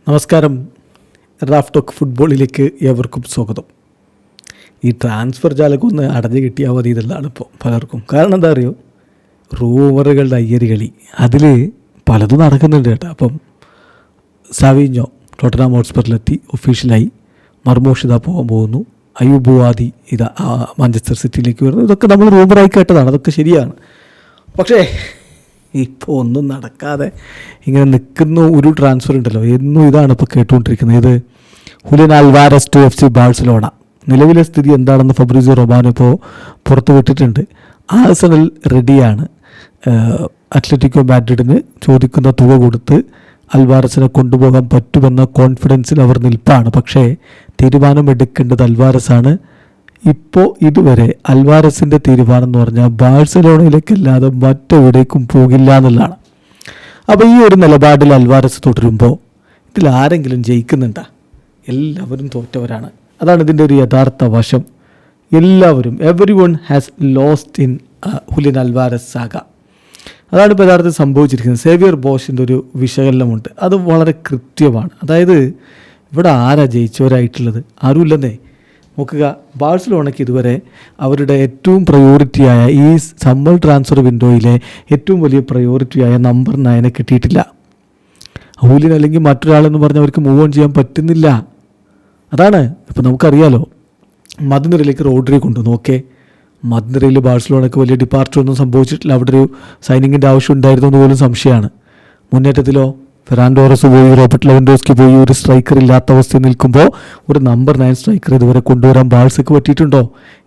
നമസ്കാരം. Raf talk ഫുട്ബോളിലേക്ക് ഏവർക്കും സ്വാഗതം. ഈ ട്രാൻസ്ഫർ ജാലകം ഒന്ന് അടഞ്ഞു കിട്ടിയാൽ മതി എന്നുള്ളതാണ് ഇപ്പോൾ പലർക്കും. കാരണം എന്താ അറിയോ, റൂമറുകളുടെ അയ്യരുകളി അതിൽ പലതും നടക്കുന്നുണ്ട് കേട്ടോ. അപ്പം സാവിഞ്ഞോ ടോട്ടനാം ഹോട്ട്സ്പറിലെത്തി, ഒഫീഷ്യലായി. മർമോഷ് ഇതാ പോകാൻ പോകുന്നു. അയൂബ് വാദി ഇതാ മാഞ്ചസ്റ്റർ സിറ്റിയിലേക്ക് വരുന്നു. ഇതൊക്കെ നമ്മൾ റൂമറായി കേട്ടതാണ്, അതൊക്കെ ശരിയാണ്. പക്ഷേ ഇപ്പോൾ ഒന്നും നടക്കാതെ ഇങ്ങനെ നിൽക്കുന്ന ഒരു ട്രാൻസ്ഫർ ഉണ്ടല്ലോ, എന്നും ഇതാണ് ഇപ്പോൾ കേട്ടുകൊണ്ടിരിക്കുന്നത്. ഇത് Julian Alvarez to FC Barcelona. നിലവിലെ സ്ഥിതി എന്താണെന്ന് ഫബ്രിസിയോ റൊമാനോ ഇപ്പോൾ പുറത്തു വിട്ടിട്ടുണ്ട്. ആഴ്സണൽ റെഡിയാണ്. അത്ലറ്റിക്കോ മാഡ്രിഡിന് ചോദിക്കുന്ന തുക കൊടുത്ത് അൽവാരസിനെ കൊണ്ടുപോകാൻ പറ്റുമെന്ന കോൺഫിഡൻസിൽ അവർ നിൽപ്പാണ്. പക്ഷേ തീരുമാനമെടുക്കേണ്ടത് അൽവാരസാണ്. ഇപ്പോൾ ഇതുവരെ അൽവാരസിൻ്റെ തീരുമാനം എന്ന് പറഞ്ഞാൽ ബാഴ്സലോണയിലേക്കല്ലാതെ മറ്റെവിടേക്കും പോകില്ല എന്നുള്ളതാണ്. അപ്പോൾ ഈ ഒരു നിലപാടിൽ അൽവാരസ് തുടരുമ്പോൾ ഇതിൽ ആരെങ്കിലും ജയിക്കുന്നുണ്ടോ? എല്ലാവരും തോറ്റവരാണ്. അതാണ് ഇതിൻ്റെ ഒരു യഥാർത്ഥ വശം. എല്ലാവരും, every one has lost in Julián Alvarez saga. അതാണ് ഇപ്പോൾ യഥാർത്ഥത്തിൽ സംഭവിച്ചിരിക്കുന്നത്. സേവിയർ ബോഷിൻ്റെ ഒരു വിശകലനമുണ്ട്, അത് വളരെ കൃത്യമാണ്. അതായത് ഇവിടെ ആരാ ജയിച്ചവരായിട്ടുള്ളത്? ആരുമില്ലെന്നേ. നോക്കുക, ബാഴ്സലോണയ്ക്ക് ഇതുവരെ അവരുടെ ഏറ്റവും പ്രയോറിറ്റിയായ ഈ സമ്മർ ട്രാൻസ്ഫർ വിൻഡോയിലെ ഏറ്റവും വലിയ പ്രയോറിറ്റിയായ നമ്പർ 9 കിട്ടിയിട്ടില്ല. ഹൂലിൻ അല്ലെങ്കിൽ മറ്റൊരാളെന്ന് പറഞ്ഞാൽ അവർക്ക് മൂവ് ഓൺ ചെയ്യാൻ പറ്റുന്നില്ല. അതാണ് ഇപ്പോൾ നമുക്കറിയാലോ. മധ്യനിരയിലേക്ക് റോഡ്രി കൊണ്ടുവന്നു. ഓക്കെ, മധ്യനിരയിൽ ബാഴ്സലോണയ്ക്ക് വലിയ ഡിപ്പാർച്ചർ ഒന്നും സംഭവിച്ചിട്ടില്ല. അവിടെ ഒരു സൈനിങ്ങിൻ്റെ ആവശ്യം ഉണ്ടായിരുന്നു എന്ന് പോലും സംശയമാണ്. മുന്നേറ്റത്തിലോ ഫെറാൻ ടോറസ് പോയി, റോബർട്ട് ലെവൻഡോസ്കി പോയി, ഒരു സ്ട്രൈക്കർ ഇല്ലാത്ത അവസ്ഥയിൽ നിൽക്കുമ്പോൾ ഒരു നമ്പർ 9 സ്ട്രൈക്കർ ഇതുവരെ കൊണ്ടുവരാൻ ബാഴ്സയ്ക്ക് പറ്റിയിട്ടുണ്ടോ?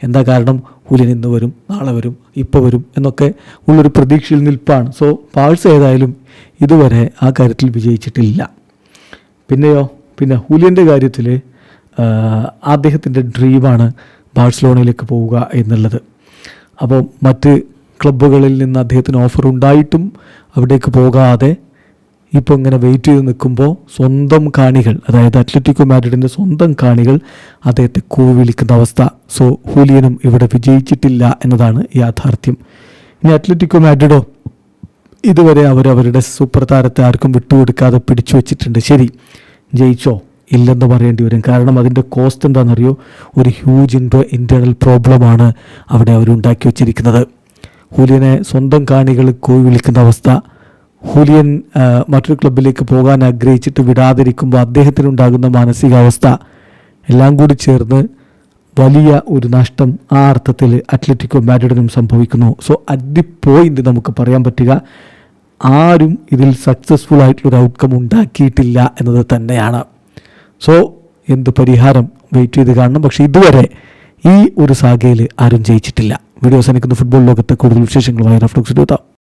എന്താ കാരണം? ഹുലിയൻ ഇന്ന് വരും, നാളെ വരും, ഇപ്പോൾ വരും എന്നൊക്കെ ഉള്ളൊരു പ്രതീക്ഷയിൽ നിൽപ്പാണ്. സോ ബാഴ്സ ഏതായാലും ഇതുവരെ ആ കാര്യത്തിൽ വിജയിച്ചിട്ടില്ല. പിന്നെ ഹുലിയൻ്റെ കാര്യത്തിൽ അദ്ദേഹത്തിൻ്റെ ഡ്രീമാണ് ബാഴ്സലോണയിലേക്ക് പോവുക എന്നുള്ളത്. അപ്പോൾ മറ്റ് ക്ലബ്ബുകളിൽ നിന്ന് അദ്ദേഹത്തിന് ഓഫർ ഉണ്ടായിട്ടും അവിടേക്ക് പോകാതെ ഇപ്പോൾ ഇങ്ങനെ വെയിറ്റ് ചെയ്ത് നിൽക്കുമ്പോൾ സ്വന്തം കാണികൾ, അതായത് അത്ലറ്റിക്കോ മാഡ്രിഡിൻ്റെ സ്വന്തം കാണികൾ അദ്ദേഹത്തെ വിളിക്കുന്ന അവസ്ഥ. സോ ഹുലിയനും ഇവിടെ വിജയിച്ചിട്ടില്ല എന്നതാണ് യാഥാർത്ഥ്യം. ഇനി അത്ലറ്റിക്കോ മാഡ്രിഡോ ഇതുവരെ അവരവരുടെ സൂപ്പർ താരത്തെ ആർക്കും വിട്ടുകൊടുക്കാതെ പിടിച്ചു വച്ചിട്ടുണ്ട്. ശരി, ജയിച്ചോ? ഇല്ലെന്ന് പറയേണ്ടി വരും. കാരണം അതിൻ്റെ കോസ്റ്റ് എന്താണെന്നറിയോ? ഒരു ഹ്യൂജ് ഇൻറ്റേർണൽ പ്രോബ്ലമാണ് അവിടെ അവരുണ്ടാക്കി വച്ചിരിക്കുന്നത്. ഹുലിയനെ സ്വന്തം കാണികൾ വിളിക്കുന്ന അവസ്ഥ. ഹുലിയൻ മറ്റൊരു ക്ലബിലേക്ക് പോകാൻ ആഗ്രഹിച്ചിട്ട് വിടാതിരിക്കുമ്പോൾ അദ്ദേഹത്തിനുണ്ടാകുന്ന മാനസികാവസ്ഥ എല്ലാം കൂടി ചേർന്ന് വലിയ ഒരു നഷ്ടം ആ അർത്ഥത്തിൽ അത്ലറ്റിക്കോ മാഡ്രിഡിനും സംഭവിക്കുന്നു. സോ അറ്റ് ദി പോയിന്റ് നമുക്ക് പറയാൻ പറ്റുക, ആരും ഇതിൽ സക്സസ്ഫുൾ ആയിട്ടുള്ളൊരു ഔട്ട്കം ഉണ്ടാക്കിയിട്ടില്ല എന്നത് തന്നെയാണ്. സോ എന്ത് പരിഹാരം വെയിറ്റ് ചെയ്ത് കാണണം. പക്ഷേ ഇതുവരെ ഈ ഒരു സാഗയിൽ ആരും ജയിച്ചിട്ടില്ല. വീഡിയോ അവസാനിക്കുന്ന ഫുട്ബോൾ ലോകത്തെ കൂടുതൽ വിശേഷങ്ങളുമായി റാഫ് ടോക്സ് എത്താം.